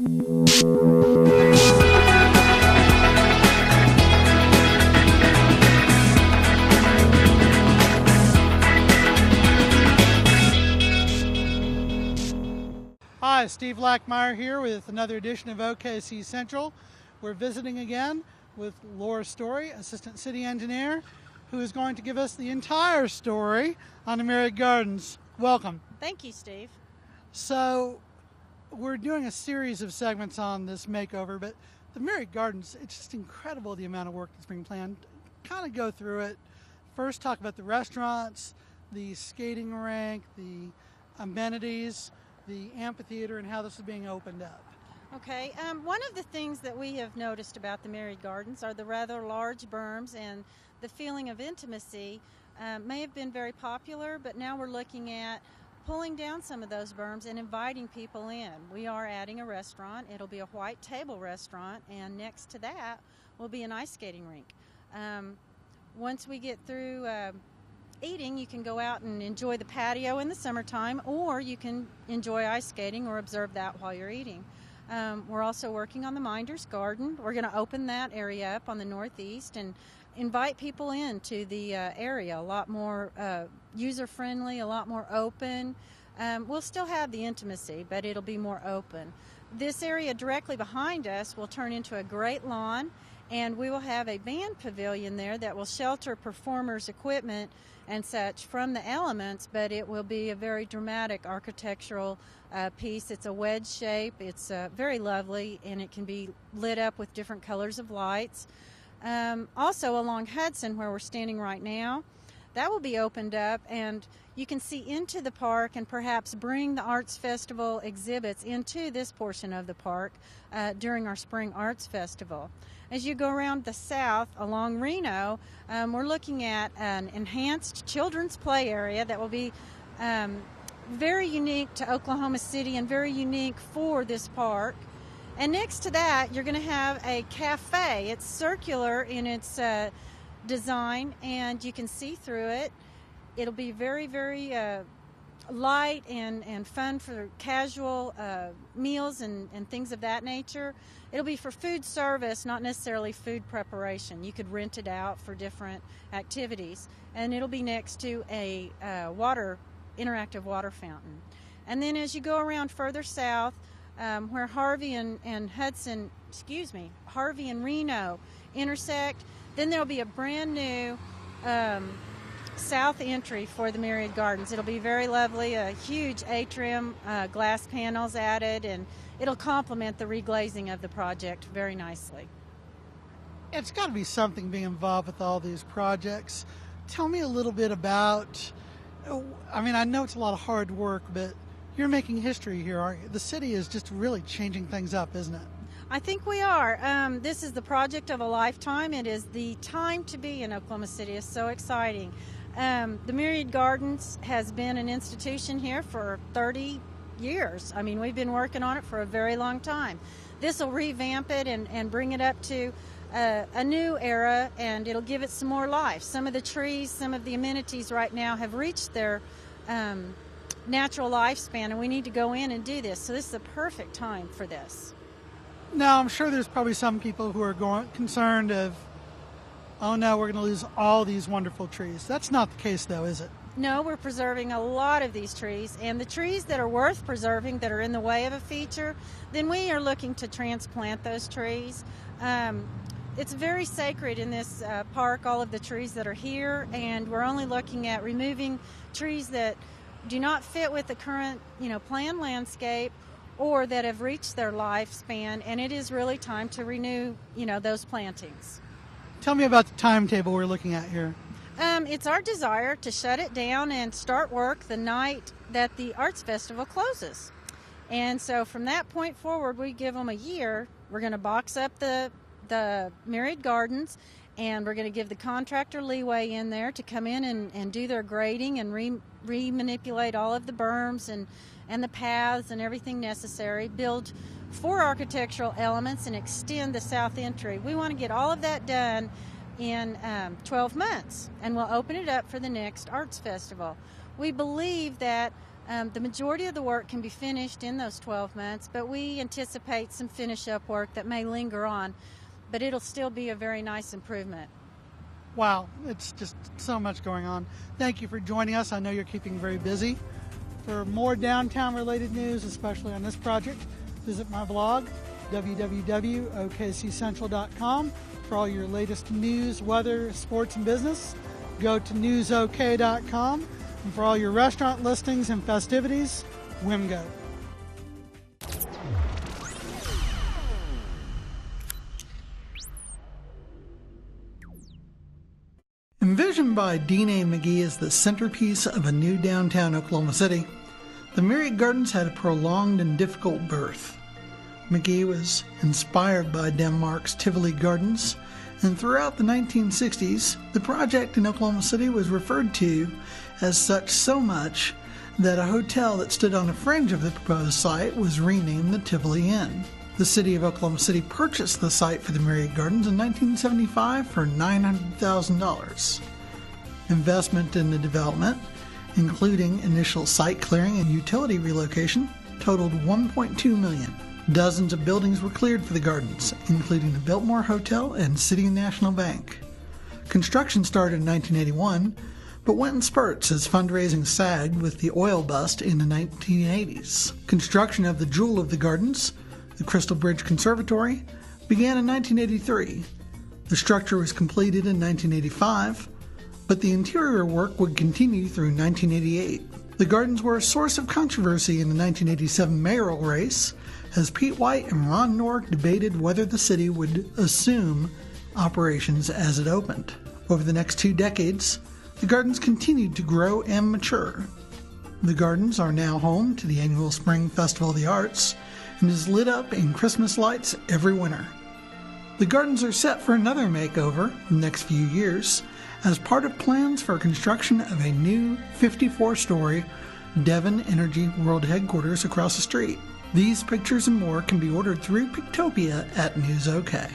Hi, Steve Lackmeyer here with another edition of OKC Central. We're visiting again with Laura Story, Assistant City Engineer, who is going to give us the entire story on the Myriad Gardens. Welcome. Thank you, Steve. So, we're doing a series of segments on this makeover, but the Myriad Gardens, it's just incredible the amount of work that's being planned. Kind of go through it. First, talk about the restaurants, the skating rink, the amenities, the amphitheater, and how this is being opened up. Okay, one of the things that we have noticed about the Myriad Gardens are the rather large berms, and the feeling of intimacy may have been very popular, but now we're looking at pulling down some of those berms and inviting people in. We are adding a restaurant. It'll be a white table restaurant, and next to that will be an ice skating rink. Once we get through eating, you can go out and enjoy the patio in the summertime, or you can enjoy ice skating or observe that while you're eating. We're also working on the Myriad Garden. We're going to open that area up on the northeast and invite people into the area. A lot more user-friendly, a lot more open. We'll still have the intimacy, but it'll be more open. This area directly behind us will turn into a great lawn, and we will have a band pavilion there that will shelter performers' equipment and such from the elements, but it will be a very dramatic architectural piece. It's a wedge shape. It's very lovely, and it can be lit up with different colors of lights. Also along Hudson, where we're standing right now, that will be opened up, and you can see into the park and perhaps bring the Arts Festival exhibits into this portion of the park during our Spring Arts Festival. As you go around the south along Reno, we're looking at an enhanced children's play area that will be very unique to Oklahoma City and very unique for this park. And next to that, you're going to have a cafe. It's circular in its design, and you can see through it. It'll be very, very light and fun for casual meals and things of that nature. It'll be for food service, not necessarily food preparation. You could rent it out for different activities. And it'll be next to a interactive water fountain. And then as you go around further south, where Harvey and Reno intersect, then there'll be a brand new south entry for the Myriad Gardens. It'll be very lovely, a huge atrium, glass panels added, and it'll complement the reglazing of the project very nicely. It's got to be something being involved with all these projects. Tell me a little bit about, I know it's a lot of hard work, but you're making history here, aren't you? The city is just really changing things up, isn't it? I think we are. This is the project of a lifetime. It is the time to be in Oklahoma City. It's so exciting. The Myriad Gardens has been an institution here for 30 years. We've been working on it for a very long time. This will revamp it and bring it up to a new era, and it'll give it some more life. Some of the trees, some of the amenities right now have reached their natural lifespan, and we need to go in and do this. So this is the perfect time for this. Now, I'm sure there's probably some people who are concerned of, oh no, we're going to lose all these wonderful trees. That's not the case, though, is it? No, we're preserving a lot of these trees, and the trees that are worth preserving, that are in the way of a feature, then we are looking to transplant those trees. It's very sacred in this park, all of the trees that are here, and we're only looking at removing trees that do not fit with the current, planned landscape, or that have reached their lifespan, and it is really time to renew, those plantings. Tell me about the timetable we're looking at here. It's our desire to shut it down and start work the night that the Arts Festival closes. And so from that point forward, we give them a year. We're going to box up the Myriad Gardens, and we're going to give the contractor leeway in there to come in and do their grading and re-manipulate all of the berms and the paths and everything necessary, build 4 architectural elements, and extend the south entry. We want to get all of that done in 12 months, and we'll open it up for the next Arts Festival. We believe that The majority of the work can be finished in those 12 months, but we anticipate some finish-up work that may linger on, but it'll still be a very nice improvement. Wow, it's just so much going on. Thank you for joining us. I know you're keeping very busy. For more downtown-related news, especially on this project, visit my blog, www.okccentral.com. For all your latest news, weather, sports, and business, go to newsok.com. And for all your restaurant listings and festivities, WIMGO. Envisioned by Dean A. McGee as the centerpiece of a new downtown Oklahoma City, the Myriad Gardens had a prolonged and difficult birth. McGee was inspired by Denmark's Tivoli Gardens, and throughout the 1960s, the project in Oklahoma City was referred to as such so much that a hotel that stood on the fringe of the proposed site was renamed the Tivoli Inn. The city of Oklahoma City purchased the site for the Myriad Gardens in 1975 for $900,000. Investment in the development, including initial site clearing and utility relocation, totaled $1.2 million. Dozens of buildings were cleared for the gardens, including the Biltmore Hotel and City National Bank. Construction started in 1981, but went in spurts as fundraising sagged with the oil bust in the 1980s. Construction of the jewel of the gardens, the Crystal Bridge Conservatory, began in 1983. The structure was completed in 1985, but the interior work would continue through 1988. The gardens were a source of controversy in the 1987 mayoral race, as Pete White and Ron Nork debated whether the city would assume operations as it opened. Over the next 2 decades, the gardens continued to grow and mature. The gardens are now home to the annual Spring Festival of the Arts and is lit up in Christmas lights every winter. The gardens are set for another makeover in the next few years as part of plans for construction of a new 54-story Devon Energy World Headquarters across the street. These pictures and more can be ordered through Pictopia at News OK.